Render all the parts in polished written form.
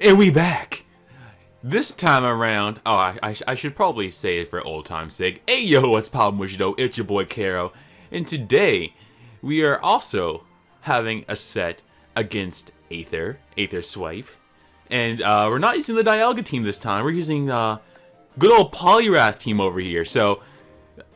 And we back! This time around, I should probably say it for old time's sake. Hey yo, what's poppin' with you though? It's your boy Caro. And today, we are also having a set against Aether Swipe. And we're not using the Dialga team this time, we're using good old Poliwrath team over here. So,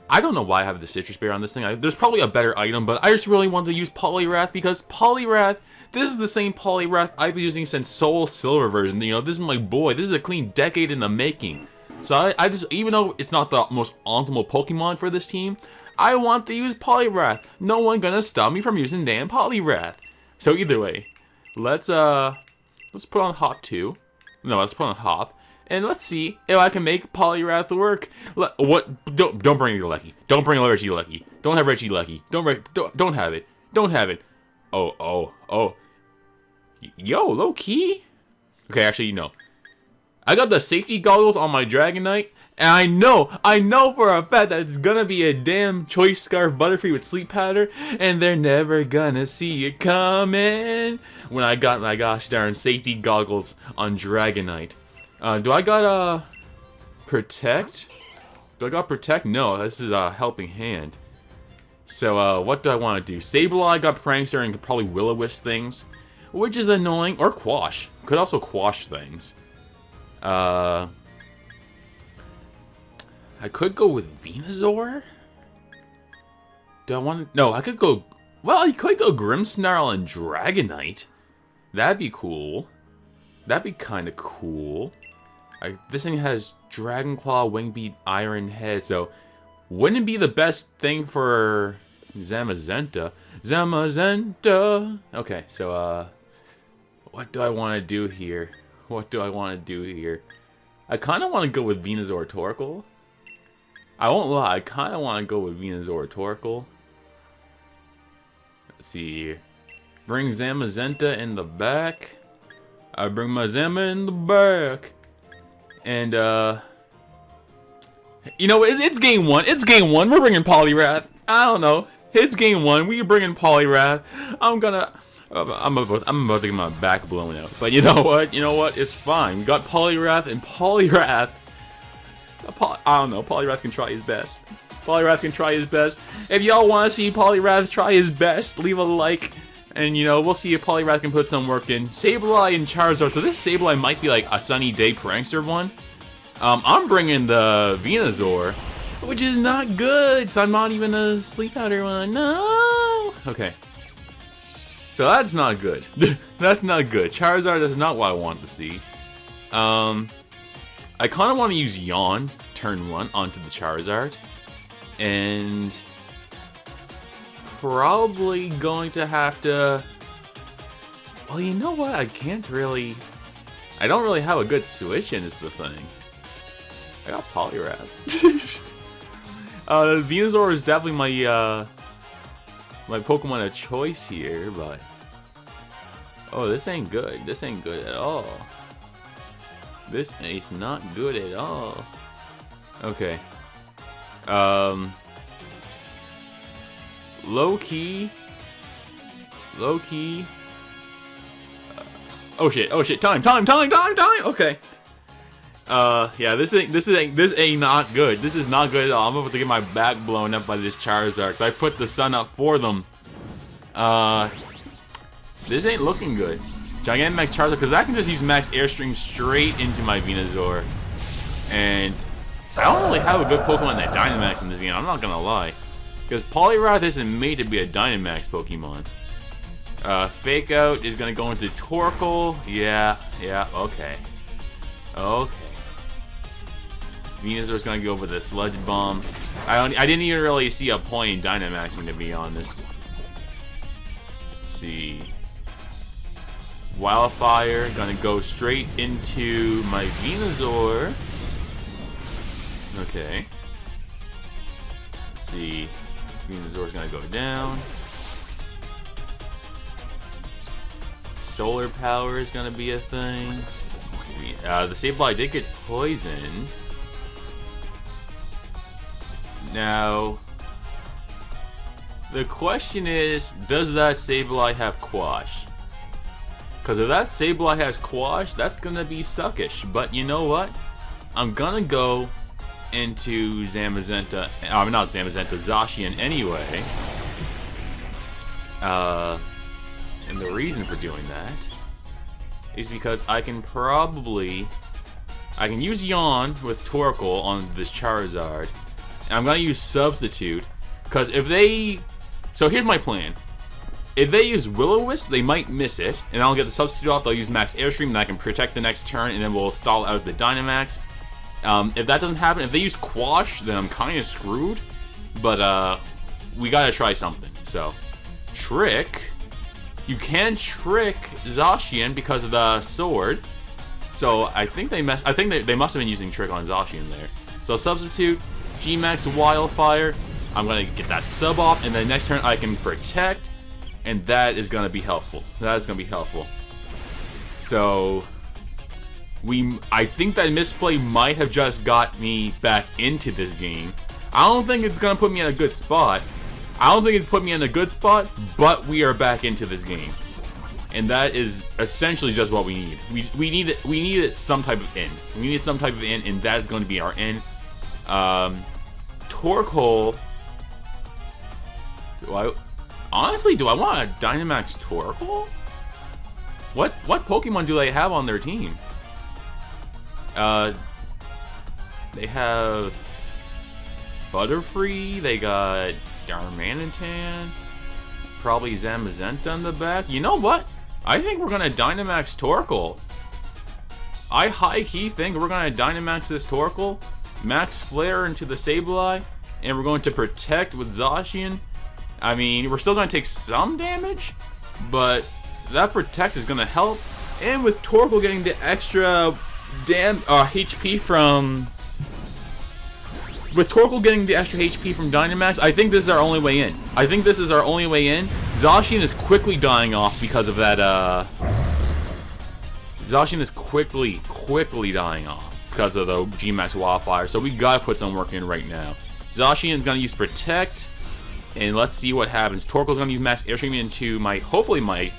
I don't know why I have the Citrus Berry on this thing. There's probably a better item, but I just really wanted to use Poliwrath because Poliwrath, this is the same Poliwrath I've been using since Soul Silver version. You know, this is my boy. This is a clean decade in the making. So I just, even though it's not the most optimal Pokemon for this team, I want to use Poliwrath. No one gonna stop me from using damn Poliwrath. So either way, let's put on Hop 2. No, let's put on Hop. And let's see if I can make Poliwrath work. What? Don't bring Regieleki. Don't bring Regieleki. Don't have Regieleki. Don't have it. Don't have it. Oh. Yo, low key. Okay, actually, no. I got the safety goggles on my Dragonite, and I know for a fact that it's gonna be a damn Choice Scarf Butterfree with Sleep Powder, and they're never gonna see it coming. When I got my gosh darn safety goggles on Dragonite. Do I got Protect? Do I got Protect? No, this is a Helping Hand. So, what do I want to do? Sableye got Prankster and could probably Will-O-Wisp things, which is annoying. Or Quash. Could also Quash things. I could go with Venusaur? Do I want to... No, I could go... Well, I could go Grimmsnarl and Dragonite. That'd be cool. That'd be kind of cool. This thing has Dragon Claw, Wingbeat, Iron Head, so wouldn't it be the best thing for Zamazenta? Zamazenta! Okay, so, what do I want to do here? I kind of want to go with Venusaur Torkoal. I won't lie, I kind of want to go with Venusaur Torkoal. Let's see here. Bring Zamazenta in the back. I bring my Zama in the back. And, you know, it's game one. It's game one. We're bringing Poliwrath. I don't know. It's game one. We bringing Poliwrath. I'm about to get my back blown out. But you know what? It's fine. We got Poliwrath and Poliwrath. I don't know. Poliwrath can try his best. If y'all want to see Poliwrath try his best, leave a like. And, you know, we'll see if Poliwrath can put some work in. Sableye and Charizard. So this Sableye might be like a Sunny Day Prankster one. I'm bringing the Venusaur, which is not good. So I'm not even a Sleep Powder one. No. Okay. So that's not good. That's not good. Charizard is not what I want to see. I kind of want to use Yawn turn 1 onto the Charizard. And... probably going to have to... Well, you know what? I don't really have a good switch in is the thing. I got Poliwrath. Venusaur is definitely my my Pokemon of choice here, but... Oh, this ain't good. This ain't good at all. This is not good at all. Okay. Low key. Oh shit, time. Okay. Yeah, this ain't not good. This is not good at all. I'm about to get my back blown up by this Charizard, because I put the sun up for them. This ain't looking good. Gigantamax Charizard, because I can just use Max Airstream straight into my Venusaur. And I don't really have a good Pokemon that Dynamax in this game, I'm not gonna lie. Because Poliwrath isn't made to be a Dynamax Pokemon. Fake Out is gonna go into Torkoal. Yeah, okay. Venusaur's gonna go with a Sludge Bomb. I didn't even really see a point in Dynamaxing, to be honest. Let's see. Wildfire gonna go straight into my Venusaur. Okay. Let's see. Venusaur's gonna go down. Solar Power is gonna be a thing. The Sableye did get poisoned. Now, the question is, does that Sableye have Quash? Because if that Sableye has Quash, that's gonna be suckish. But you know what? I'm gonna go into Zamazenta. Not Zamazenta, Zacian anyway. And the reason for doing that is because I can use Yawn with Torkoal on this Charizard. And I'm gonna use Substitute. Because if they... So here's my plan. If they use Will-O-Wisp, they might miss it, and I'll get the Substitute off. They'll use Max Airstream, and I can protect the next turn, and then we'll stall out the Dynamax. If that doesn't happen, if they use Quash, then I'm kind of screwed. But we gotta try something. So, Trick. You can trick Zacian because of the sword. So I think they must have been using Trick on Zacian there. So Substitute, G-Max Wildfire. I'm gonna get that sub off, and then next turn I can protect. And that is gonna be helpful. That is gonna be helpful. So I think that misplay might have just got me back into this game. I don't think it's gonna put me in a good spot. But we are back into this game. And that is essentially just what we need. We needed some type of in. We needed some type of in, and that is going to be our in. Torkoal. Do I want a Dynamax Torkoal? What Pokemon do they have on their team? They have Butterfree, they got Darmanitan, probably Zamazenta in the back. You know what? I think we're gonna Dynamax Torkoal. I high-key think we're gonna Dynamax this Torkoal, Max Flare into the Sableye, and we're going to protect with Zacian. I mean, we're still gonna take some damage, but that protect is gonna help. And with Torkoal getting the extra HP from... With Torkoal getting the extra HP from Dynamax, I think this is our only way in. Zacian is quickly dying off because of that, Zacian is quickly dying off because of the G-Max Wildfire, so we gotta put some work in right now. Zacian is gonna use Protect, and let's see what happens. Torkoal's gonna use Max Airstream into hopefully my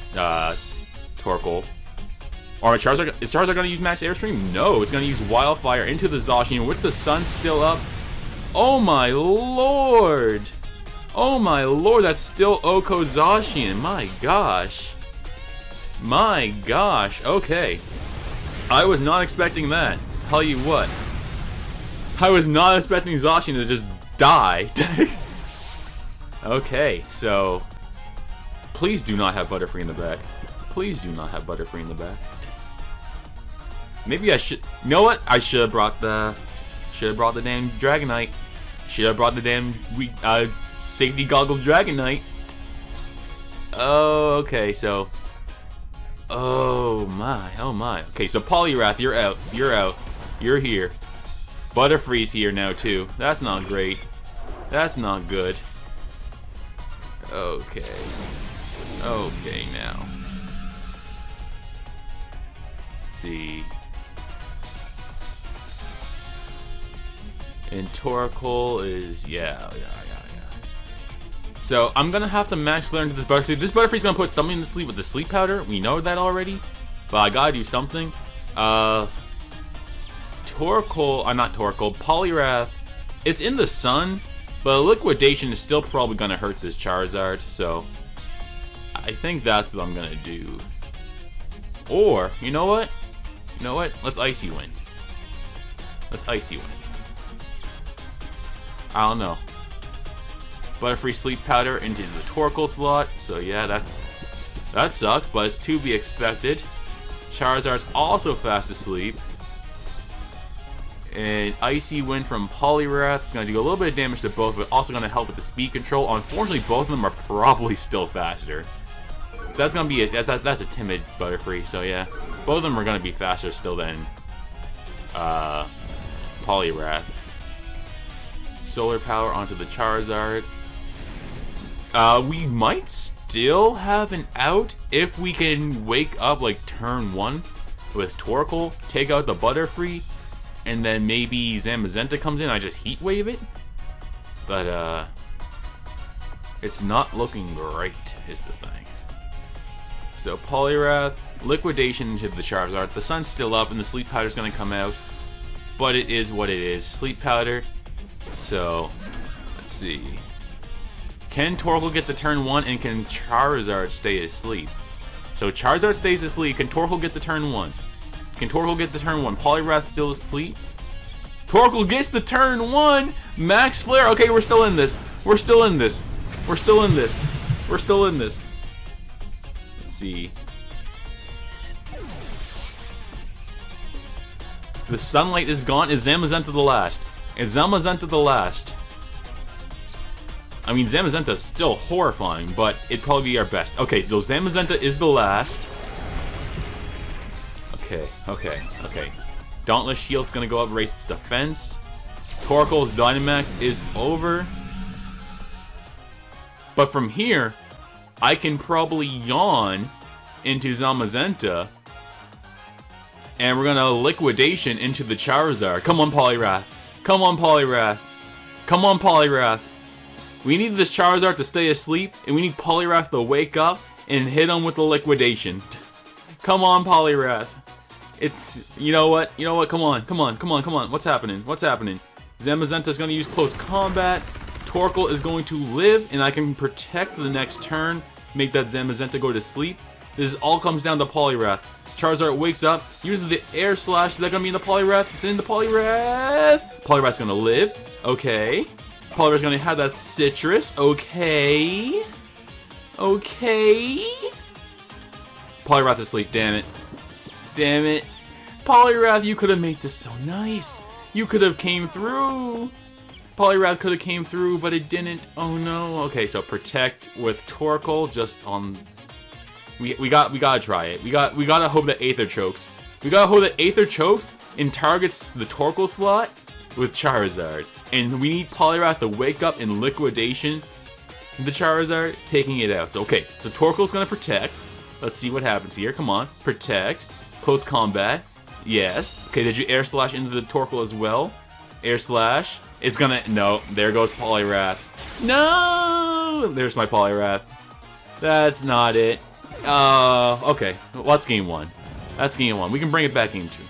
Torkoal. Or is Charizard gonna use Max Airstream? No, it's gonna use Wildfire into the Zacian with the sun still up. Oh my lord! Oh my lord, that's still Oko Zacian. My gosh. My gosh, okay. I was not expecting that. Tell you what. I was not expecting Zacian to just die. Okay, so... Please do not have Butterfree in the back. Please do not have Butterfree in the back. Maybe I should... You know what? I should have brought the... damn Dragonite. Should have brought the damn safety goggles Dragonite. Oh, okay, so... Oh my. Okay, so Poliwrath, you're out. You're here. Butterfree's here now, too. That's not great. That's not good. Okay. Okay, now. Let's see. And Torkoal is, yeah. So, I'm gonna have to Max Flare into this Butterfree. This Butterfree's gonna put something to sleep with the Sleep Powder. We know that already. But I gotta do something. Not Torkoal, Poliwrath. It's in the sun, but Liquidation is still probably gonna hurt this Charizard, so... I think that's what I'm gonna do. Or, you know what? Let's Icy Wind. I don't know. Butterfree Sleep Powder into the Torkoal slot. So yeah, that sucks, but it's to be expected. Charizard's also fast asleep. And Icy Wind from Poliwrath is going to do a little bit of damage to both, but also going to help with the speed control. Unfortunately, both of them are probably still faster. So that's going to be that's a timid Butterfree. So yeah, both of them are going to be faster still than Poliwrath. Solar Power onto the Charizard. We might still have an out if we can wake up like turn 1 with Torkoal, take out the Butterfree, and then maybe Zamazenta comes in, I just Heat Wave it. But it's not looking great, is the thing. So Poliwrath, Liquidation into the Charizard. The sun's still up and the Sleep Powder's gonna come out. But it is what it is. Sleep Powder. So, let's see. Can Torkoal get the turn 1 and can Charizard stay asleep? So Charizard stays asleep. Can Torkoal get the turn 1? Can Torkoal get the turn 1? Poliwrath still asleep. Torkoal gets the turn 1! Max Flare! Okay, we're still in this. We're still in this. We're still in this. We're still in this. Let's see. The sunlight is gone. Is Zamazenta the last? Is Zamazenta the last? I mean, Zamazenta's still horrifying, but it'd probably be our best. Okay, so Zamazenta is the last. Okay. Dauntless Shield's gonna go up, raise its defense. Torkoal's Dynamax is over. But from here, I can probably yawn into Zamazenta. And we're gonna Liquidation into the Charizard. Come on, Poliwrath. Come on, Poliwrath. Come on, Poliwrath. We need this Charizard to stay asleep, and we need Poliwrath to wake up and hit him with the Liquidation. Come on, Poliwrath. It's, you know what? You know what? Come on. What's happening? What's happening? Zamazenta's gonna use Close Combat. Torkoal is going to live, and I can protect the next turn, make that Zamazenta go to sleep. This all comes down to Poliwrath. Charizard wakes up, uses the Air Slash. Is that gonna be in the Poliwrath? It's in the Poliwrath. Poliwrath's gonna live. Okay. Poliwrath's gonna have that Citrus. Okay. Poliwrath asleep. Damn it. Poliwrath, you could have made this so nice. You could have came through. Poliwrath could have came through, but it didn't. Oh no. Okay, so protect with Torkoal just on. We gotta try it. We gotta hope that Aether chokes. We gotta hope that Aether chokes and targets the Torkoal slot with Charizard. And we need Poliwrath to wake up in Liquidation the Charizard, taking it out. So, okay, so Torkoal's gonna protect. Let's see what happens here. Come on, protect. Close Combat. Yes. Okay, did you Air Slash into the Torkoal as well? Air Slash. It's gonna. No, there goes Poliwrath. No! There's my Poliwrath. That's not it. Okay. Well, that's game 1. That's game 1. We can bring it back game 2.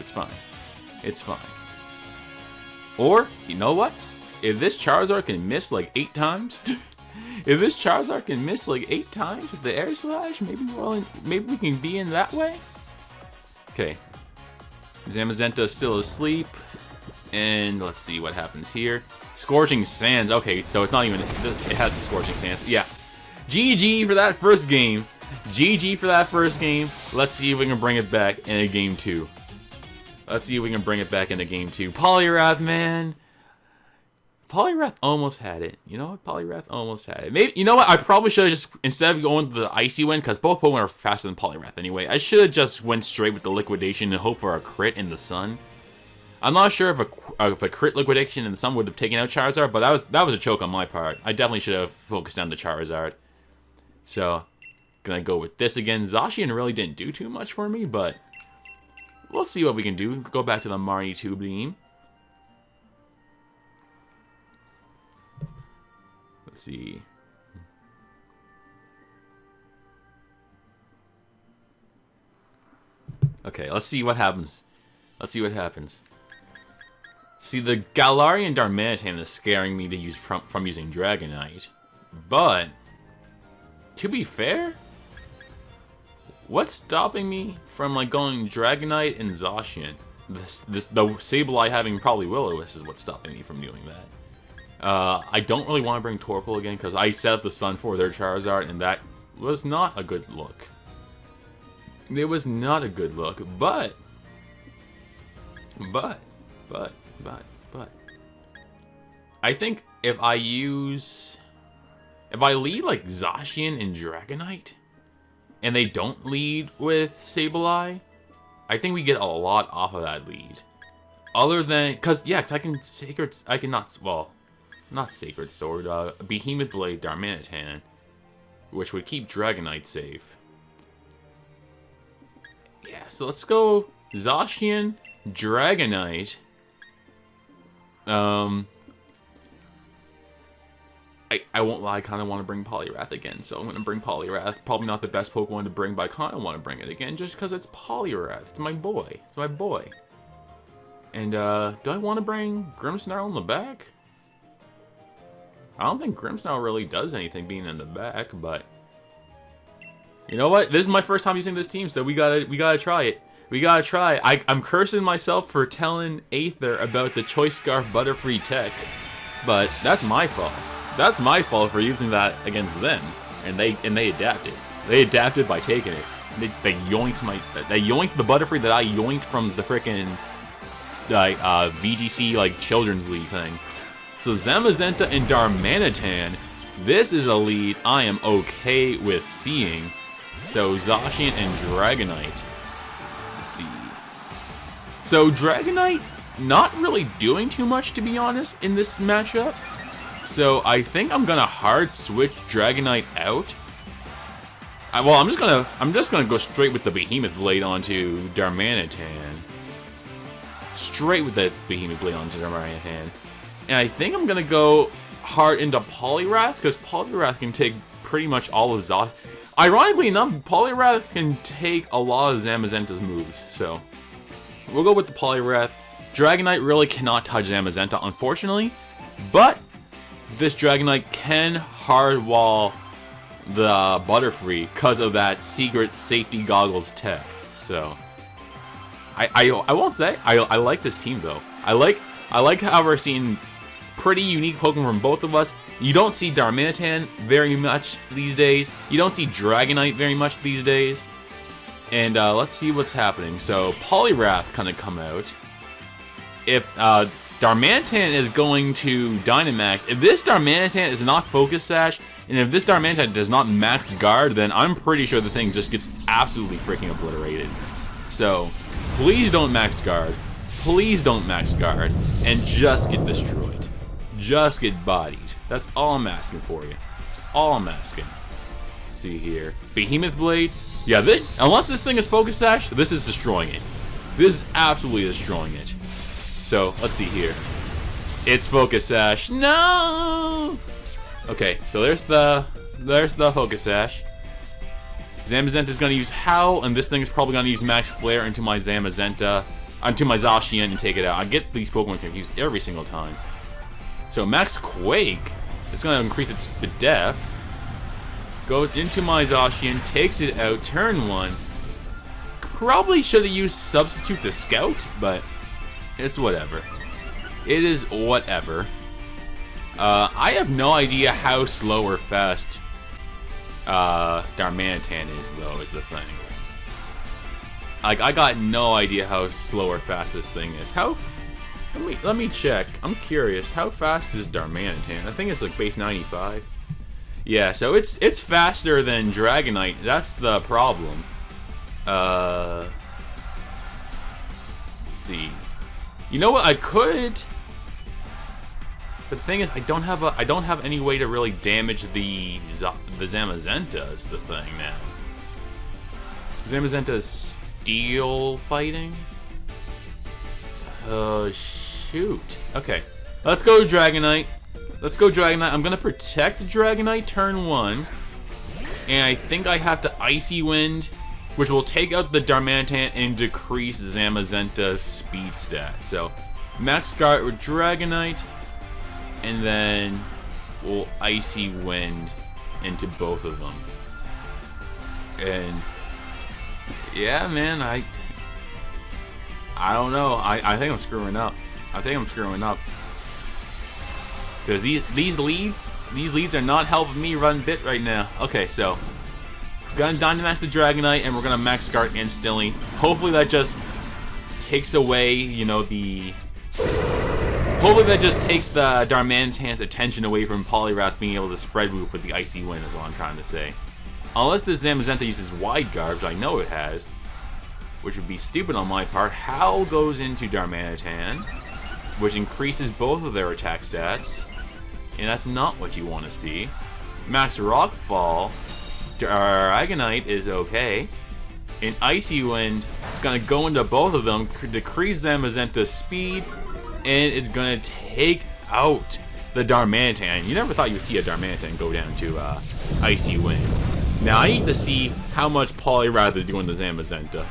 It's fine. It's fine. Or, you know what? If this Charizard can miss like 8 times, with the Air Slash, maybe we can be in that way. Okay. Zamazenta is still asleep. And let's see what happens here. Scorching Sands. Okay, so it's not even. It has the Scorching Sands. Yeah. GG for that first game. Let's see if we can bring it back in a game 2. Poliwrath, man. Poliwrath almost had it. You know what? Poliwrath almost had it. Maybe, you know what? I probably should have just, instead of going to the Icy Wind, because both Pokemon are faster than Poliwrath anyway, I should have just went straight with the Liquidation and hope for a crit in the Sun. I'm not sure if a crit Liquidation in the Sun would have taken out Charizard, but that was a choke on my part. I definitely should have focused on the Charizard. So, gonna go with this again. Zacian really didn't do too much for me, but we'll see what we can do. Go back to the Marnie 2 beam. Let's see. Okay, let's see what happens. See, the Galarian Darmanitan is scaring me to use from using Dragonite. But, to be fair, what's stopping me from like going Dragonite and Zacian? The Sableye having probably Will-O-Wisp is what's stopping me from doing that. I don't really want to bring Torkoal again because I set up the Sun for their Charizard and that was not a good look. It was not a good look, but I think if I lead like Zacian and Dragonite and they don't lead with Sableye, I think we get a lot off of that lead. Other than, cause I can not Sacred Sword, Behemoth Blade Darmanitan, which would keep Dragonite safe. Yeah, so let's go Zacian, Dragonite. I won't lie, I kind of want to bring Poliwrath again, so I'm going to bring Poliwrath. Probably not the best Pokemon to bring, but I kind of want to bring it again just because it's Poliwrath. It's my boy. It's my boy. And, do I want to bring Grimmsnarl in the back? I don't think Grimmsnarl really does anything being in the back, but... You know what? This is my first time using this team, so we gotta try it. We gotta try. I'm cursing myself for telling Aether about the Choice Scarf Butterfree tech, but that's my fault. That's my fault for using that against them, and they adapted. They adapted by taking it. They yoinked the Butterfree that I yoinked from the frickin' VGC like Children's League thing. So Zamazenta and Darmanitan, this is a lead I am okay with seeing. So Zacian and Dragonite. Let's see. So Dragonite not really doing too much, to be honest, in this matchup. So I think I'm gonna hard switch Dragonite out. Well, I'm just gonna go straight with the Behemoth Blade onto Darmanitan. Straight with the Behemoth Blade onto Darmanitan. And I think I'm gonna go hard into Poliwrath, because Poliwrath can take pretty much all of Zacian. Ironically enough, Poliwrath can take a lot of Zamazenta's moves, so we'll go with the Poliwrath. Dragonite really cannot touch Zamazenta, unfortunately, but this Dragonite can hard wall the Butterfree because of that secret safety goggles tech. So I won't say I like this team though. I like how we're seeing pretty unique Pokemon from both of us. You don't see Darmanitan very much these days. You don't see Dragonite very much these days. And let's see what's happening. So Poliwrath kind of come out. If Darmanitan is going to Dynamax, if this Darmanitan is not Focus Sash, and if this Darmanitan does not max guard, then I'm pretty sure the thing just gets absolutely freaking obliterated. So please don't max guard. Please don't max guard. And just get destroyed. Just get bodied. That's all I'm asking for you. That's all I'm asking. Let's see here. Behemoth Blade. Yeah, unless this thing is Focus Sash, this is destroying it. This is absolutely destroying it. So, let's see here. It's Focus Sash. No! Okay, so there's the Focus Sash. Zamazenta is going to use Howl, and this thing is probably going to use Max Flare into my Zamazenta, onto my Zacian and take it out. I get these Pokemon confused every single time. So Max Quake, it's going to increase its def. Goes into my Zacian, takes it out, turn 1. Probably should have used Substitute the Scout, but it's whatever. It is whatever. I have no idea how slow or fast Darmanitan is, though, is the thing. Like, I got no idea how slow or fast this thing is. Let me check. I'm curious. How fast is Darmanitan? I think it's like base 95. Yeah, so it's faster than Dragonite. That's the problem. Let's see. You know what? I could. But the thing is, I don't have any way to really damage the Zamazenta. Is the thing now. Zamazenta is steel fighting. Oh shoot. Okay, let's go Dragonite. Let's go Dragonite. I'm gonna protect Dragonite turn 1, and I think I have to Icy Wind, which will take out the Darmanitan and decrease Zamazenta's speed stat. So Max Guard with Dragonite, and then we'll Icy Wind into both of them. And yeah, man, I don't know. I think I'm screwing up. Because these leads are not helping me run bit right now. Okay, so we're gonna Dynamax the Dragonite, and we're gonna Max Guard instantly. Hopefully that just takes away, you know, hopefully that just takes the Darmanitan's attention away from Poliwrath being able to spread move with the Icy Wind, is all I'm trying to say. Unless this Zamazenta uses Wide Guard, which I know it has, which would be stupid on my part. Howl goes into Darmanitan, which increases both of their attack stats, and that's not what you want to see. Max Rockfall, Dragonite is okay, and Icy Wind is going to go into both of them, decrease Zamazenta's speed, and it's going to take out the Darmanitan. You never thought you would see a Darmanitan go down to Icy Wind. Now, I need to see how much Poliwrath is doing the Zamazenta.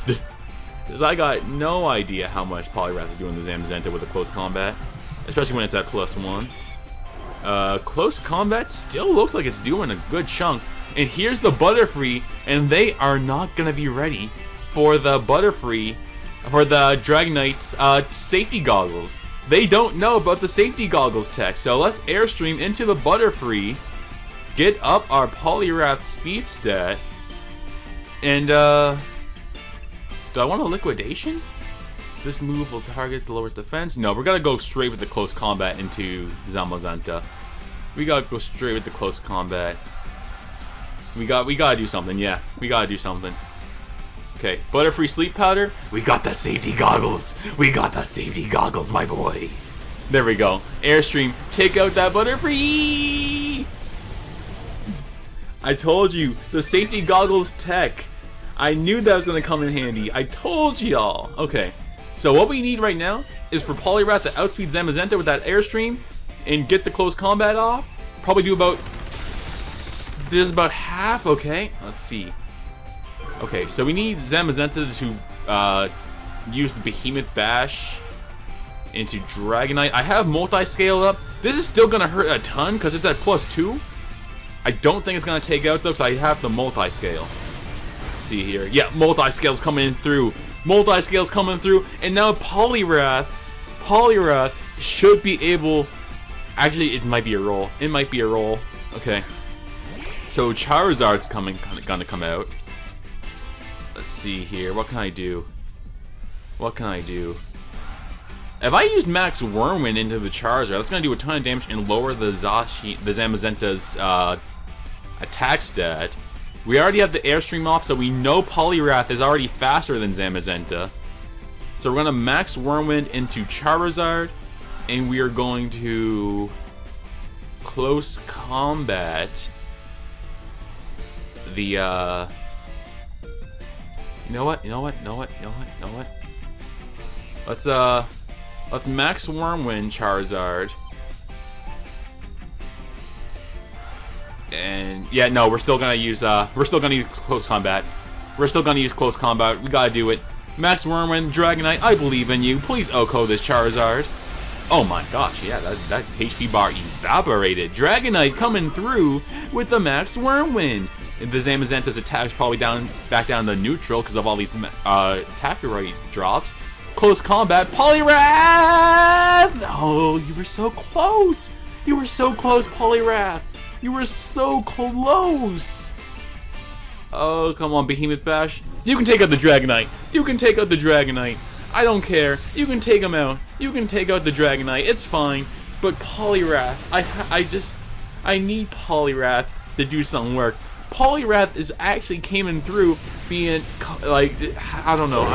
Because I got no idea how much Poliwrath is doing the Zamazenta with a close combat. Especially when it's at +1. Close combat still looks like it's doing a good chunk. And here's the Butterfree, and they are not going to be ready for the Butterfree, for the Dragonite's safety goggles. They don't know about the safety goggles tech. So let's Airstream into the Butterfree, get up our Poliwrath speed stat, and do I want a Liquidation? This move will target the lowest defense. No, we're gonna go straight with the close combat into Zamazenta. We gotta go straight with the close combat. We gotta do something. Yeah, we gotta do something. Okay, Butterfree Sleep Powder. We got the safety goggles. We got the safety goggles, my boy. There we go. Airstream, take out that Butterfree. I told you, the safety goggles tech. I knew that was gonna come in handy. I told y'all. Okay. So what we need right now is for Poliwrath to outspeed Zamazenta with that Airstream and get the close combat off. Probably do about... There's about half, okay? Let's see. Okay, so we need Zamazenta to use the Behemoth Bash into Dragonite. I have Multiscale up. This is still going to hurt a ton because it's at +2. I don't think it's going to take out though because I have the Multiscale. Let's see here. Yeah, Multiscale's coming through. Multiscale's coming through, and now Poliwrath should be able... Actually, it might be a roll. It might be a roll. Okay. So Charizard's gonna come out. Let's see here. What can I do? What can I do? If I use Max Whirlwind into the Charizard, that's gonna do a ton of damage and lower the Zamazenta's attack stat. We already have the Airstream off, so we know Poliwrath is already faster than Zamazenta. So we're going to Max Whirlwind into Charizard, and we are going to close combat the, you know what? Let's Max Whirlwind Charizard. And yeah, no, we're still gonna use close combat. We're still gonna use close combat. We gotta do it. Max Whirlwind, Dragonite, I believe in you. Please OHKO this Charizard. Oh my gosh, yeah, that HP bar evaporated. Dragonite coming through with the Max Whirlwind. The Zamazenta's attack's probably back down to neutral because of all these attack rate drops. Close combat, Poliwrath! Oh, you were so close. You were so close, Poliwrath. You were so close! Oh, come on, Behemoth Bash. You can take out the Dragonite. You can take out the Dragonite. I don't care. You can take him out. You can take out the Dragonite. It's fine. But Poliwrath, I need Poliwrath to do some work. Poliwrath is actually coming through being, like, I don't know.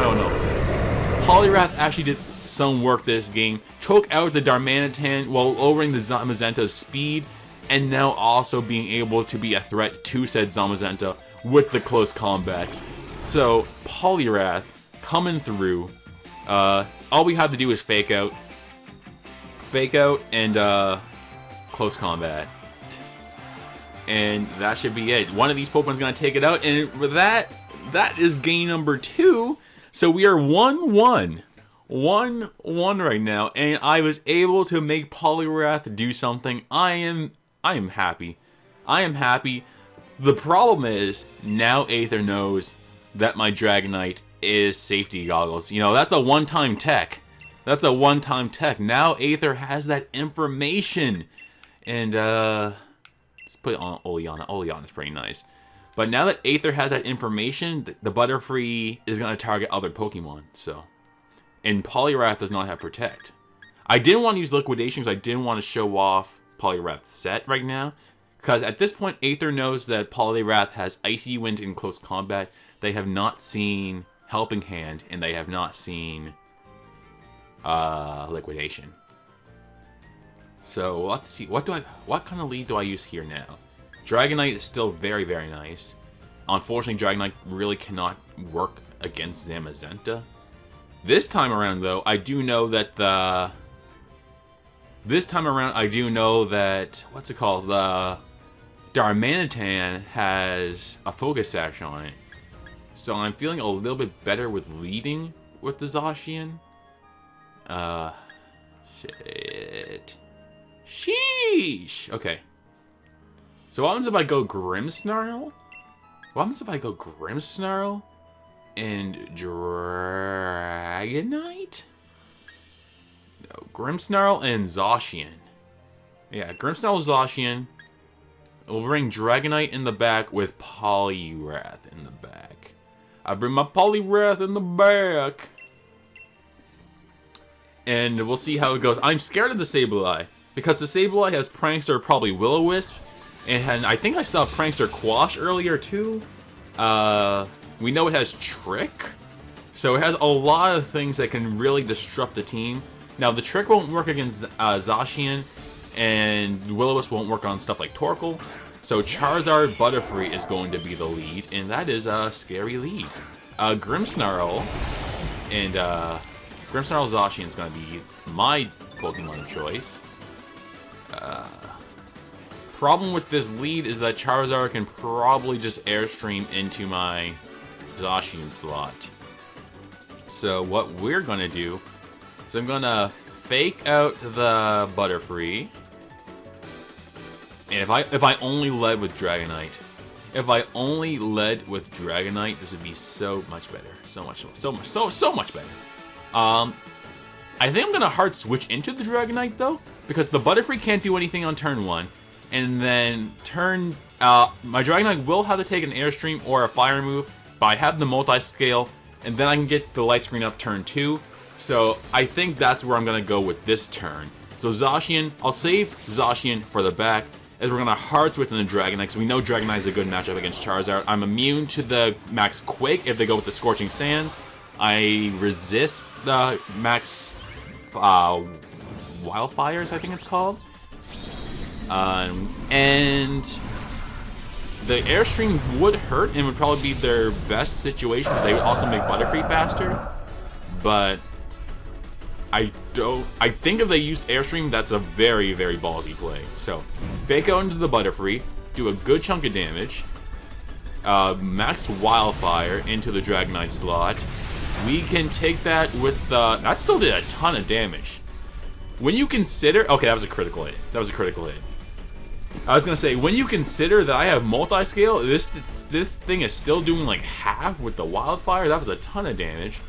Poliwrath actually did some work this game. Took out the Darmanitan while lowering the Zamazenta's speed. And now also being able to be a threat to said Zamazenta with the close combat. So, Poliwrath coming through. All we have to do is fake out. And close combat. And that should be it. One of these Pokemon's going to take it out. And with that is game number 2. So we are 1-1. 1-1 right now. And I was able to make Poliwrath do something. I am happy. I am happy. The problem is, now Aether knows that my Dragonite is safety goggles. You know, that's a one-time tech. That's a one-time tech. Now Aether has that information. And, let's put it on Oleana. Oleana's pretty nice. But now that Aether has that information, the Butterfree is going to target other Pokemon, so. And Poliwrath does not have Protect. I didn't want to use Liquidation because I didn't want to show off Poliwrath's set right now. Because at this point, Aether knows that Poliwrath has Icy Wind in close combat. They have not seen Helping Hand, and they have not seen Liquidation. So let's see. What kind of lead do I use here now? Dragonite is still very, very nice. Unfortunately, Dragonite really cannot work against Zamazenta. This time around, though, I do know that the This time around, I do know that, what's it called? The Darmanitan has a focus sash on it. So I'm feeling a little bit better with leading with the Zacian. Shit. Sheesh! Okay. So what happens if I go Grimmsnarl? What happens if I go Grimmsnarl and Dragonite? No, Grimmsnarl and Zacian. Yeah, Grimmsnarl, Zacian. We'll bring Dragonite in the back with Poliwrath in the back. I bring my Poliwrath in the back. And we'll see how it goes. I'm scared of the Sableye, because the Sableye has Prankster, probably Will-O-Wisp, and I think I saw Prankster Quash earlier too. We know it has Trick, so it has a lot of things that can really disrupt the team. Now the Trick won't work against Zacian, and Will-O-Wisp won't work on stuff like Torkoal. So Charizard Butterfree is going to be the lead, and that is a scary lead. Grimmsnarl and Grimmsnarl Zacian is going to be my Pokemon of choice. Problem with this lead is that Charizard can probably just Airstream into my Zacian slot. So what we're going to do is I'm going to fake out the Butterfree. And if I only led with Dragonite, this would be so much better, so much better. I think I'm gonna hard switch into the Dragonite though, because the Butterfree can't do anything on turn 1, and then my Dragonite will have to take an Airstream or a Fire move, but I have the multi-scale, and then I can get the Light Screen up turn 2. So I think that's where I'm gonna go with this turn. So Zacian, I'll save Zacian for the back, as we're going to hard switch in the Dragonite, because we know Dragonite is a good matchup against Charizard. I'm immune to the Max Quake if they go with the Scorching Sands. I resist the Max Wildfires, I think it's called. And the Airstream would hurt and would probably be their best situation, because they would also make Butterfree faster. But I think if they used Airstream, that's a very, very ballsy play. So, fake out into the Butterfree, do a good chunk of damage, max Wildfire into the Dragonite slot. We can take that with the... That still did a ton of damage. When you consider... Okay, that was a critical hit. I was going to say, when you consider that I have multi-scale, this thing is still doing like half with the Wildfire. That was a ton of damage.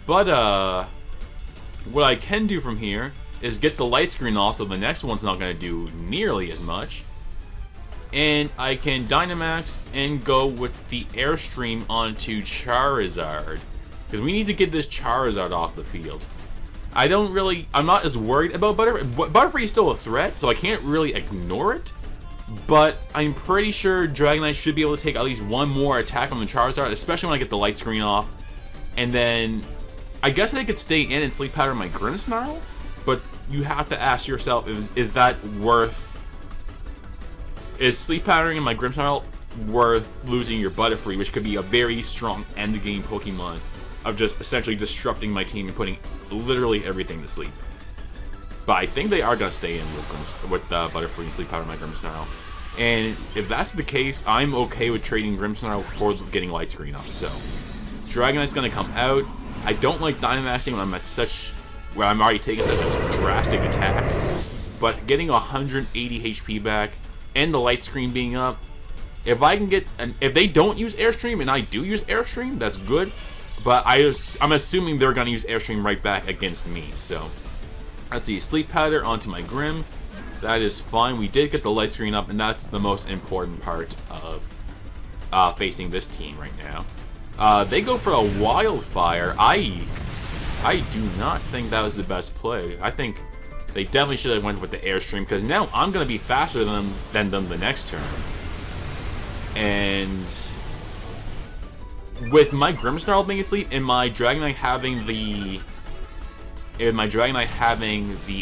But, what I can do from here is get the Light Screen off, so the next one's not going to do nearly as much. And I can Dynamax and go with the Airstream onto Charizard, because we need to get this Charizard off the field. I'm not as worried about Butterfree. Butterfree is still a threat, so I can't really ignore it. But I'm pretty sure Dragonite should be able to take at least one more attack on the Charizard, especially when I get the Light Screen off. And then I guess they could stay in and Sleep Powder my Grimmsnarl, but you have to ask yourself, is that worth... Is Sleep Powdering in my Grimmsnarl worth losing your Butterfree, which could be a very strong endgame Pokemon of just essentially disrupting my team and putting literally everything to sleep? But I think they are going to stay in with Butterfree and Sleep Powder my Grimmsnarl. And if that's the case, I'm okay with trading Grimmsnarl for getting Light Screen off. So, Dragonite's going to come out. I don't like Dynamaxing when I'm at where I'm already taking such a drastic attack. But getting 180 HP back and the Light Screen being up, if I can get, if they don't use Airstream and I do use Airstream, that's good. But I'm assuming they're going to use Airstream right back against me. So, let's see, Sleep Powder onto my Grim. That is fine. We did get the Light Screen up, and that's the most important part of facing this team right now. They go for a Wildfire. I do not think that was the best play. I think they definitely should have went with the Airstream, because now I'm going to be faster than them the next turn. And with my Grimmsnarl being asleep and my Dragonite having the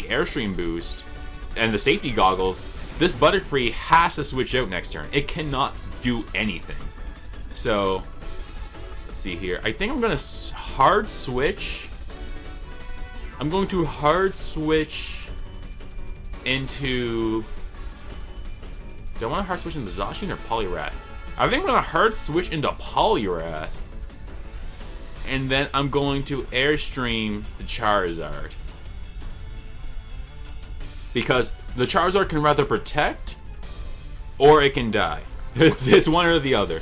Airstream boost and the safety goggles, this Butterfree has to switch out next turn. It cannot do anything. So, let's see here. I think I'm going to hard switch. I'm going to hard switch into... Do I want to hard switch into Zacian or Poliwrath? I think I'm going to hard switch into Poliwrath. And then I'm going to Airstream the Charizard. Because the Charizard can rather protect or it can die. It's one or the other.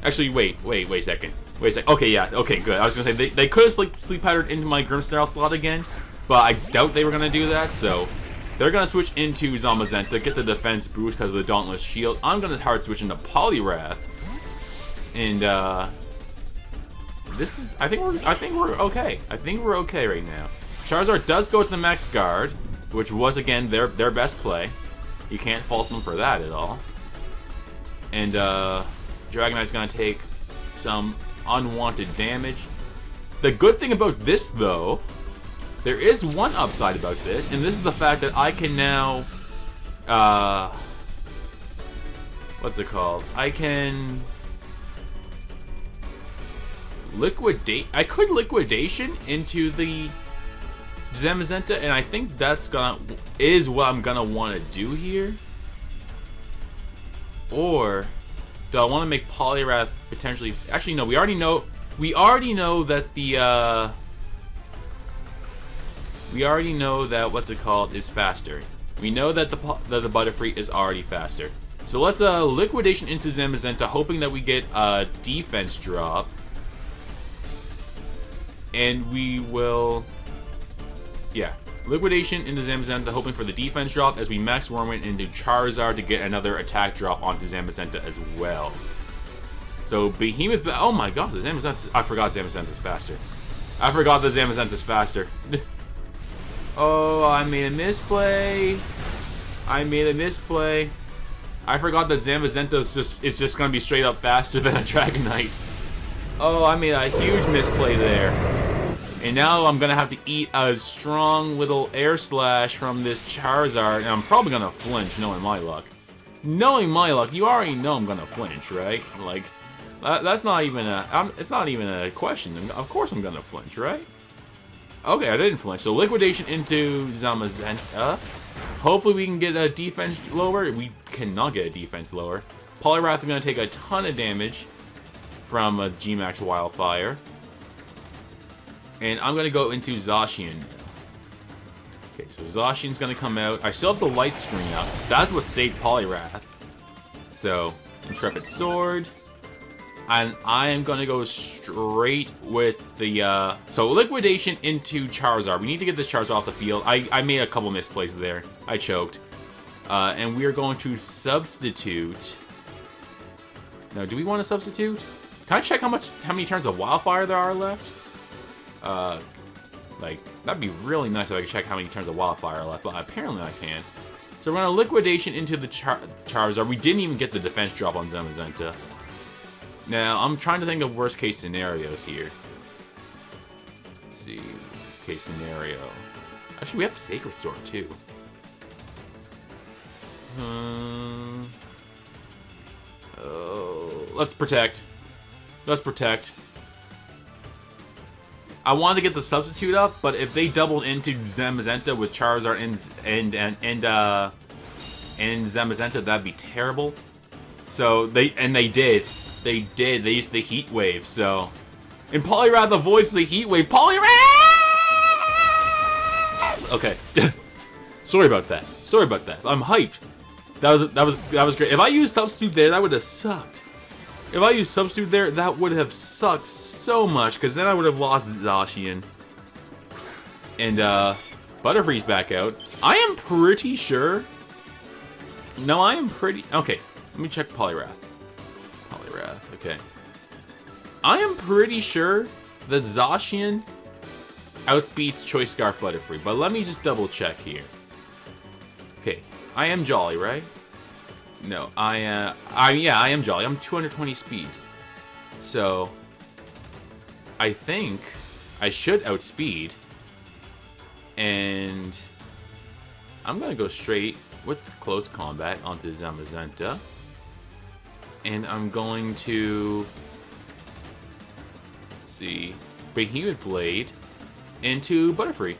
Actually, wait a second. Okay, yeah, okay, good. I was gonna say they could have sleep patterned into my Grimmsnarl slot again, but I doubt they were gonna do that. So they're gonna switch into Zamazenta, get the defense boost because of the Dauntless Shield. I'm gonna hard switch into Poliwrath, and this is I think we're okay. I think we're okay right now. Charizard does go with the Max Guard, which was again their best play. You can't fault them for that at all. And Dragonite's gonna take some unwanted damage. The good thing about this, though, there is one upside about this, and this is the fact that I can now, what's it called? I can liquidate. I could liquidation into the Zamazenta, and I think that's is what I'm gonna want to do here. Or do I want to make Poliwrath potentially? Actually, no. We already know that the we already know that what's it called is faster. We know that the Butterfree is already faster. So let's liquidation into Zamazenta, hoping that we get a defense drop, and we will, yeah. Liquidation into Zamazenta, hoping for the defense drop as we max Wormwind into Charizard to get another attack drop onto Zamazenta as well. So Behemoth, oh my god, the Zamazenta, I forgot Zamazenta's faster. I forgot the Zamazenta's faster. Oh, I made a misplay. I forgot that Zamazenta is just gonna be straight up faster than a Dragonite. Oh, I made a huge misplay there. And now I'm gonna have to eat a strong little air slash from this Charizard, and I'm probably gonna flinch, knowing my luck. Knowing my luck, you already know I'm gonna flinch, right? Like, that's not even it's not even a question. Of course I'm gonna flinch, right? Okay, I didn't flinch. So liquidation into Zamazenta. Hopefully we can get a defense lower. We cannot get a defense lower. Poliwrath is gonna take a ton of damage from a G-Max Wildfire. And I'm going to go into Zacian. Okay, so Zacian's going to come out. I still have the light screen up. That's what saved Poliwrath. So, Intrepid Sword. And I am going to go straight with the... So, Liquidation into Charizard. We need to get this Charizard off the field. I made a couple misplays there. I choked. And we are going to substitute... Now, do we want to substitute? Can I check how many turns of Wildfire there are left? Like, that'd be really nice if I could check how many turns of Wildfire are left, but apparently I can. So we're gonna Liquidation into the Charizard. We didn't even get the defense drop on Zamazenta. Now, I'm trying to think of worst case scenarios here. Let's see, worst case scenario. Actually, we have Sacred Sword too. Let's protect. Let's protect. I wanted to get the substitute up, but if they doubled into Zamazenta with Charizard and Zamazenta, that'd be terrible. So they did. They used the Heat Wave. So, and Poliwrath avoids the Heat Wave. Poliwrath! Okay. Sorry about that. Sorry about that. I'm hyped. That was great. If I used substitute there, that would have sucked. If I used substitute there, that would have sucked so much, because then I would have lost Zacian. And, Butterfree's back out. I am pretty sure... No, I am pretty... Okay, let me check Poliwrath. Poliwrath, okay. I am pretty sure that Zacian outspeeds Choice Scarf Butterfree, but let me just double check here. Okay, I am Jolly, right? No, yeah, I am Jolly. I'm 220 speed. So, I think I should outspeed. And I'm going to go straight with close combat onto Zamazenta. And I'm going to, let's see, Behemoth Blade into Butterfree.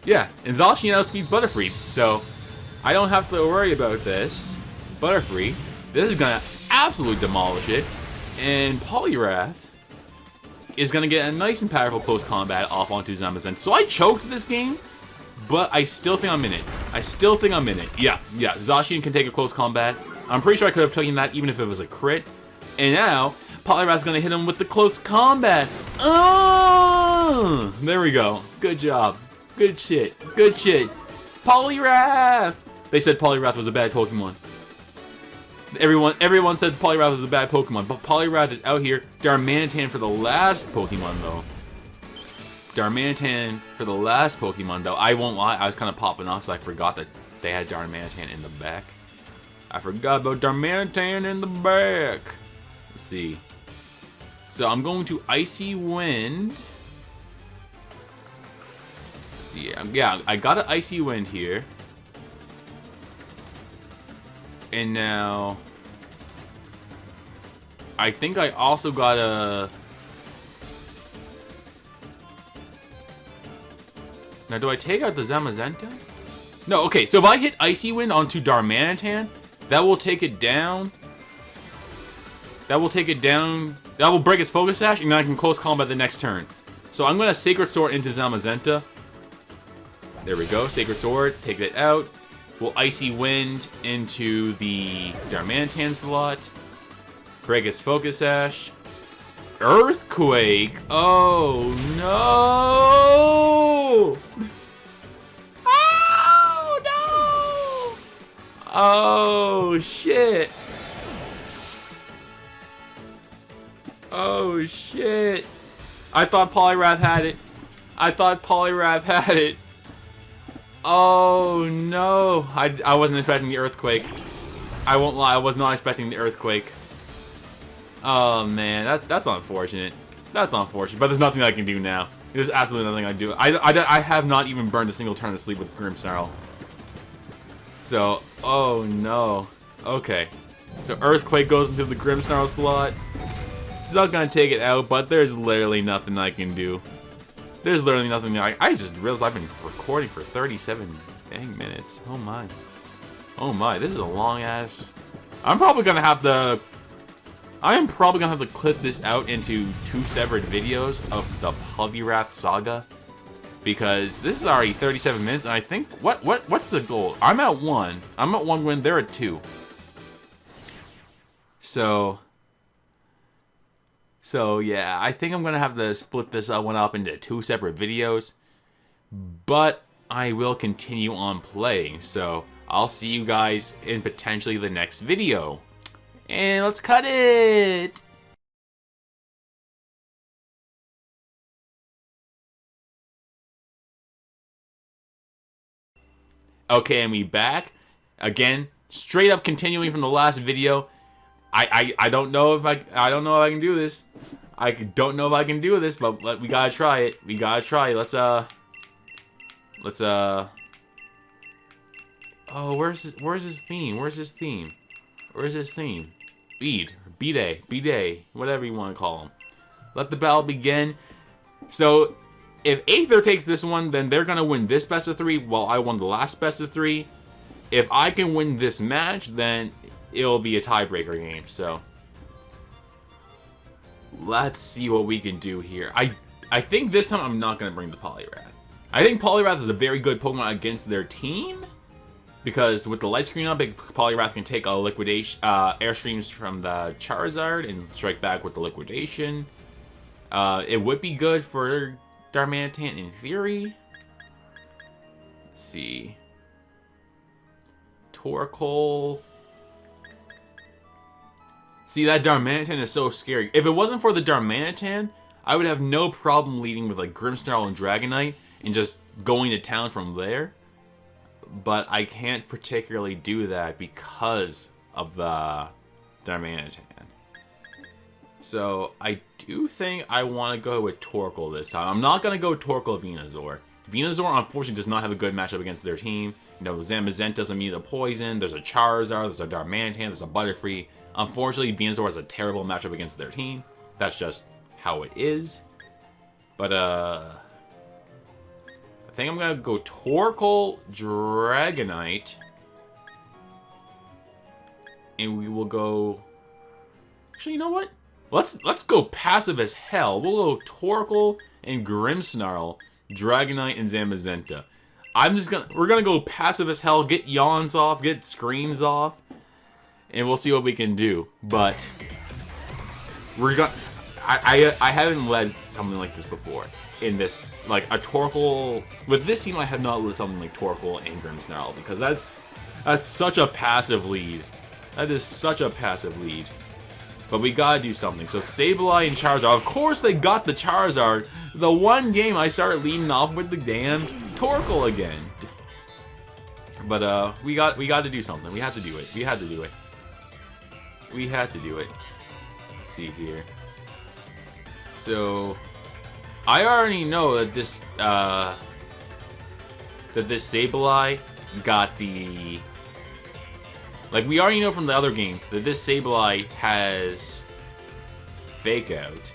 Yeah, and Zacian outspeeds Butterfree, so I don't have to worry about this. Butterfree, this is gonna absolutely demolish it, and Poliwrath is gonna get a nice and powerful close combat off onto Zamazenta. So I choked this game, but I still think I'm in it. I still think I'm in it. Yeah, Zacian can take a close combat. I'm pretty sure I could have taken that even if it was a crit. And now, Poliwrath's gonna hit him with the close combat. Oh! There we go. Good job. Good shit. Good shit. Poliwrath! They said Poliwrath was a bad Pokemon. Everyone said Poliwrath was a bad Pokemon, but Poliwrath is out here. Darmanitan for the last Pokemon, though. Darmanitan for the last Pokemon, though. I won't lie, I was kind of popping off, so I forgot that they had Darmanitan in the back. I forgot about Darmanitan in the back. Let's see. So I'm going to Icy Wind. Let's see. Yeah, I got an Icy Wind here. And now, I think I also got a... Now, do I take out the Zamazenta? No, okay, so if I hit Icy Wind onto Darmanitan, that will take it down. That will take it down. That will break its Focus Sash, and then I can close combat the next turn. So I'm going to Sacred Sword into Zamazenta. There we go, Sacred Sword, take it out. We'll Icy Wind into the Darmanitan slot. Break its Focus Sash. Earthquake! Oh no! Oh no! Oh shit! Oh shit! I thought Poliwrath had it. I thought Poliwrath had it. Oh no! I wasn't expecting the Earthquake. I won't lie, I was not expecting the Earthquake. Oh man, that's unfortunate. That's unfortunate, but there's nothing I can do now. There's absolutely nothing I can do. I have not even burned a single turn of sleep with Grimmsnarl. So, oh no. Okay. So Earthquake goes into the Grimmsnarl slot. It's not gonna take it out, but there's literally nothing I can do. There's literally nothing I just realized I've been recording for 37 dang minutes. Oh my. Oh my, this is a long ass. I am probably gonna have to clip this out into 2 separate videos of the Poliwrath saga. Because this is already 37 minutes, and I think what's the goal? I'm at 1. I'm at 1 win, they're at 2. So yeah, I think I'm gonna have to split this one up into 2 separate videos, but I will continue on playing, so I'll see you guys in potentially the next video. And let's cut it! Okay, and we back. Again, straight up continuing from the last video. I don't know if I don't know if I can do this. I don't know if I can do this, but we gotta try it. We gotta try it. Let's oh, where's his theme? Where's his theme? Where's his theme? B-Day, whatever you want to call him. Let the battle begin. So, if Aether takes this one, then they're gonna win this best of 3, while I won the last best of 3. If I can win this match, then it'll be a tiebreaker game, so let's see what we can do here. I think this time I'm not going to bring the Poliwrath. I think Poliwrath is a very good Pokemon against their team, because with the light screen up, Poliwrath can take a liquidation, Airstreams from the Charizard and strike back with the liquidation. It would be good for Darmanitan in theory. Let's see. Torkoal. See, that Darmanitan is so scary. If it wasn't for the Darmanitan, I would have no problem leading with like Grimmsnarl and Dragonite and just going to town from there. But I can't particularly do that because of the Darmanitan. So I do think I want to go with Torkoal this time. I'm not going to go Torkoal Venusaur. Venusaur, unfortunately, does not have a good matchup against their team. You know, Zamazenta's immune to poison. There's a Charizard, there's a Darmanitan, there's a Butterfree. Unfortunately, Venusaur has a terrible matchup against their team. That's just how it is. But, think I'm gonna go Torkoal, Dragonite, and we will go. Actually, you know what? Let's go passive as hell. We'll go Torkoal and Grimmsnarl, Dragonite, and Zamazenta. We're gonna go passive as hell, get yawns off, get screens off, and we'll see what we can do. But I haven't led something like this before. In this, like a Torkoal with this team, I have not led something like Torkoal and Grimmsnarl because that's such a passive lead. That is such a passive lead. But we gotta do something. So Sableye and Charizard. Of course they got the Charizard. The one game I started leading off with the damn Torkoal again. But we got to do something. We have to do it. We had to do it. We had to do it. Let's see here. So I already know that this Sableye got the. Like, we already know from the other game that this Sableye has Fake Out.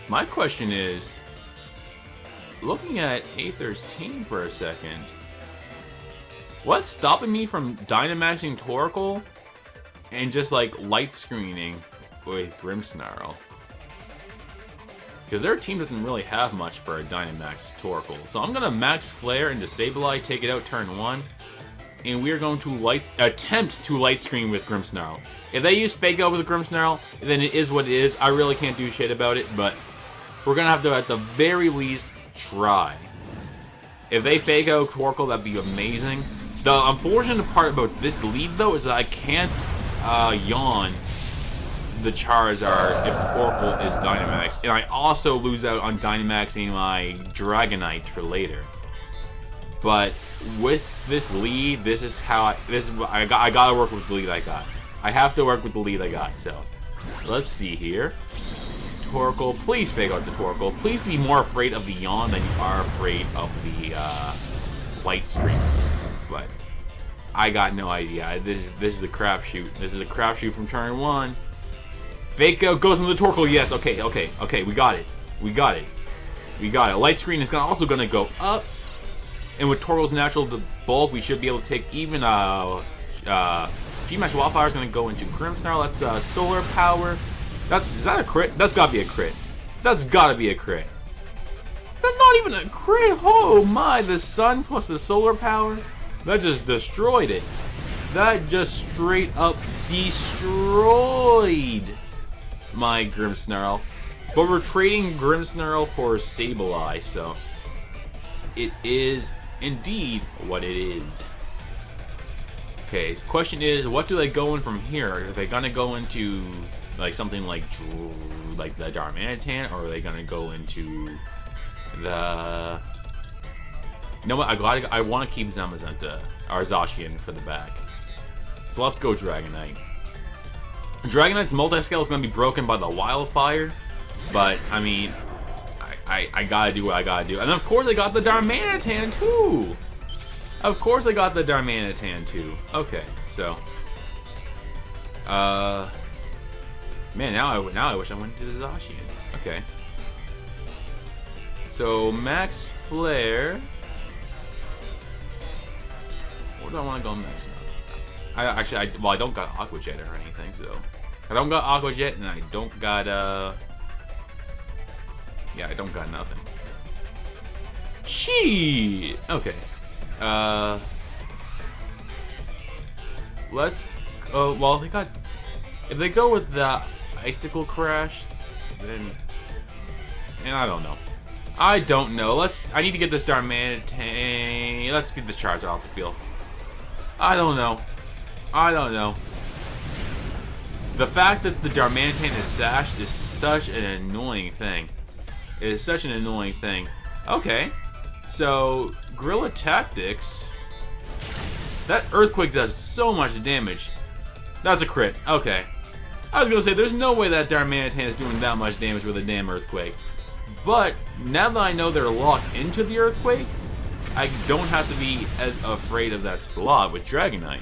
My question is, looking at Aether's team for a second, what's stopping me from Dynamaxing Torkoal and just, like, light screening with Grimmsnarl? Because their team doesn't really have much for a Dynamax Torkoal. So I'm going to Max Flare into Sableye, take it out turn 1. And we are going to attempt to light screen with Grimmsnarl. If they use Fake Out with Grimmsnarl, then it is what it is. I really can't do shit about it, but we're going to have to, at the very least, try. If they Fake Out Torkoal, that'd be amazing. The unfortunate part about this lead, though, is that I can't yawn the Charizard if Torkoal is Dynamax. And I also lose out on Dynamaxing my Dragonite for later. But with this lead, I gotta work with the lead I got. I have to work with the lead I got. So let's see here. Torkoal, please Fake Out the Torkoal. Please be more afraid of the yawn than you are afraid of the light screen. But I got no idea. This is a crapshoot. This is a crapshoot from turn 1. Fake Out goes into the Torkoal. Yes. Okay. We got it. We got it. Light screen is also gonna go up. And with Torkoal's natural bulk, we should be able to take even G-Max Wildfire is going to go into Grimmsnarl. That's Solar Power. Is that a crit? That's got to be a crit. That's got to be a crit. That's not even a crit. Oh my, the Sun plus the Solar Power. That just destroyed it. That just straight up destroyed my Grimmsnarl. But we're trading Grimmsnarl for Sableye, so it is indeed what it is. Okay, question is, what do they go in from here? Are they gonna go into like something like the Darmanitan, or are they gonna go into the? You know what? I want to keep Zamazenta or Zacian for the back. So let's go Dragonite. Dragonite's multi-scale is gonna be broken by the Wildfire, but I mean, I gotta do what I gotta do. And of course I got the Darmanitan too! Okay, so. Man, now I wish I went to the Zacian. Okay. So, Max Flare. Where do I want to go next now? I don't got Aqua Jet or anything, so. I don't got Aqua Jet, and I don't got, yeah, I don't got nothing. Gee! Okay. Let's go. Well, they got. If they go with the Icicle Crash, then. And I don't know. I I need to get this Darmanitan. Let's get this Charizard off the field. I don't know. The fact that the Darmanitan is sashed is such an annoying thing. It is such an annoying thing. Okay. So, Guerrilla Tactics. That Earthquake does so much damage. That's a crit. Okay. I was gonna say, there's no way that Darmanitan is doing that much damage with a damn Earthquake. But, now that I know they're locked into the Earthquake, I don't have to be as afraid of that slot with Dragonite.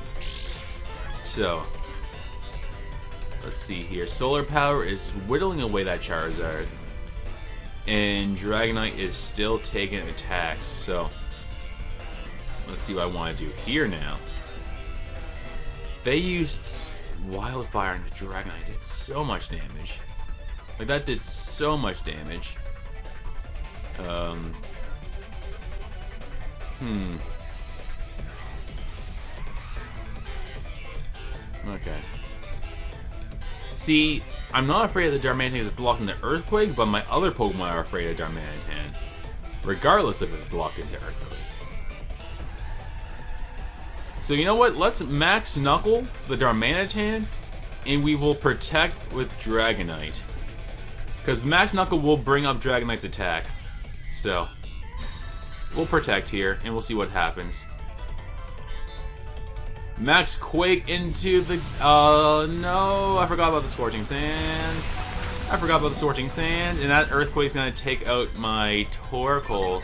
So, let's see here. Solar Power is whittling away that Charizard. And Dragonite is still taking attacks, so let's see what I want to do here now. They used Wildfire and the Dragonite did so much damage. Like, that did so much damage. Okay. See, I'm not afraid of the Darmanitan because it's locked into Earthquake, but my other Pokemon are afraid of Darmanitan, regardless of if it's locked into Earthquake. So you know what? Let's Max Knuckle the Darmanitan, and we will protect with Dragonite. Because Max Knuckle will bring up Dragonite's attack. So, we'll protect here, and we'll see what happens. Max Quake into the... no, I forgot about the Scorching Sands. And that Earthquake's gonna take out my Torkoal.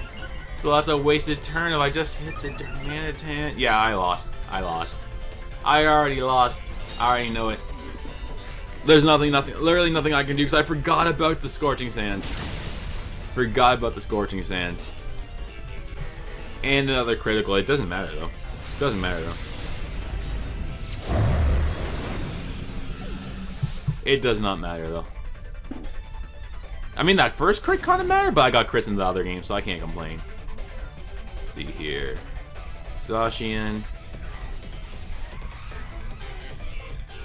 So that's a wasted turn if I just hit the Darmanitan. Yeah, I lost. I already lost. I already know it. There's literally nothing I can do because I forgot about the Scorching Sands. And another critical. It doesn't matter though. It does not matter though. I mean, that first crit kind of mattered, but I got crits in the other game, so I can't complain. Let's see here. Zacian.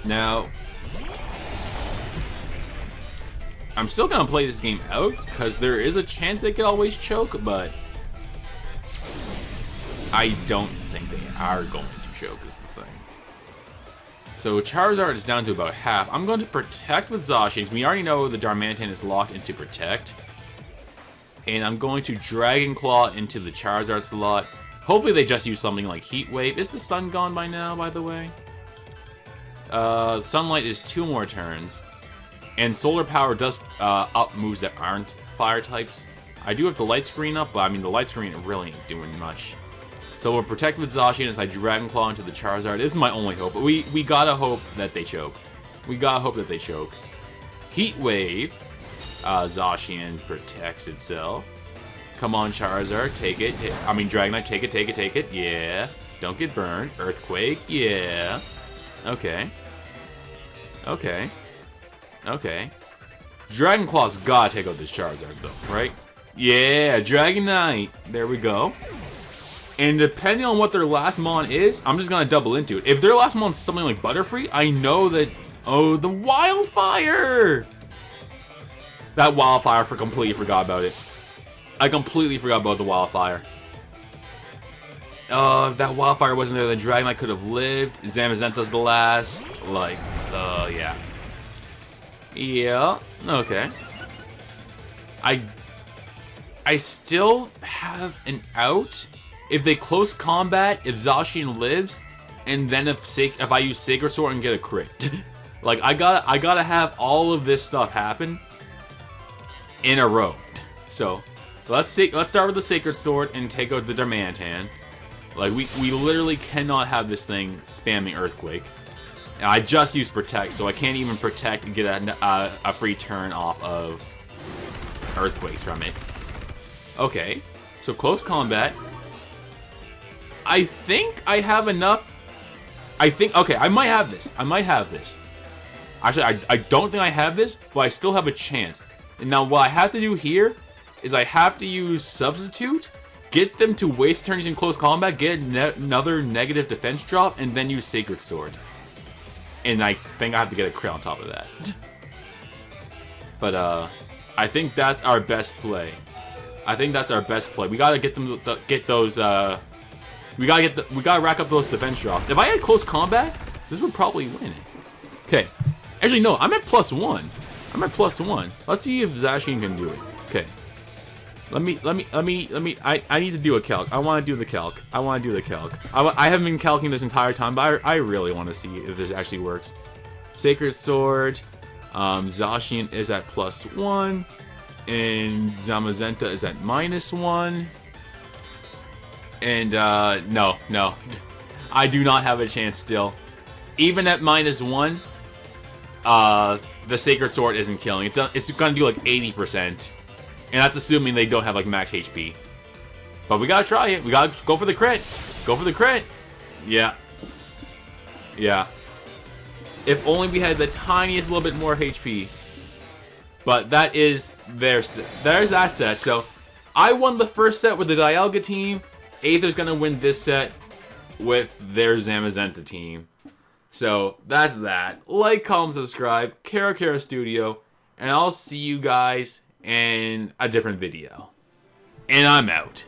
Now, I'm still going to play this game out, because there is a chance they could always choke, but I don't think they are going to choke is the thing. So Charizard is down to about half. I'm going to protect with Zacian. We already know the Darmanitan is locked into protect. And I'm going to Dragon Claw into the Charizard slot. Hopefully they just use something like Heat Wave. Is the sun gone by now, by the way? Sunlight is 2 more turns. And Solar Power does up moves that aren't fire types. I do have the light screen up, but I mean the light screen really ain't doing much. So we'll protect with Zacian as I Dragon Claw into the Charizard. This is my only hope. We gotta hope that they choke. Heat Wave. Zacian protects itself. Come on, Charizard, take it. I mean, Dragonite, take it. Yeah. Don't get burned. Earthquake, yeah. Okay. Dragon Claw's gotta take out this Charizard, though, right? Yeah, Dragonite. There we go. And depending on what their last mon is, I'm just gonna double into it. If their last mon's something like Butterfree, I know that... Oh, the Wildfire! That Wildfire, completely forgot about it. I completely forgot about the Wildfire. If that Wildfire wasn't there, then Dragonite could have lived. Zamazenta's the last. Like, yeah. Yeah, okay. I still have an out. If they close combat, if Zacian lives, and then if I use Sacred Sword and get a crit. Like, I gotta have all of this stuff happen in a row. So, let's start with the Sacred Sword and take out the Darmanitan. Like, we literally cannot have this thing spamming Earthquake. And I just used Protect, so I can't even Protect and get a free turn off of Earthquakes from it. Okay, so close combat. I think I have enough. Okay, I might have this. Actually, I don't think I have this, but I still have a chance. And now what I have to do here is I have to use Substitute, get them to waste turns in close combat, get another negative defense drop, and then use Sacred Sword. And I think I have to get a crit on top of that. But I think that's our best play. We gotta get them to get those. We gotta rack up those defense drops. If I had close combat, this would probably win. Okay. Actually, no. I'm at +1. Let's see if Zacian can do it. Okay. Let me. I need to do a calc. I want to do the calc. I haven't been calcing this entire time, but I really want to see if this actually works. Sacred Sword. Zacian is at +1. And Zamazenta is at -1. And, no. I do not have a chance still. Even at -1, the Sacred Sword isn't killing. It's gonna do like 80%. And that's assuming they don't have, like, max HP. But we gotta try it. We gotta go for the crit. Go for the crit. Yeah. Yeah. If only we had the tiniest little bit more HP. But that is... There's that set. So, I won the first set with the Dialga team. Aether's gonna win this set with their Zamazenta team. So, that's that. Like, comment, subscribe. Kara Studio. And I'll see you guys in a different video. And I'm out.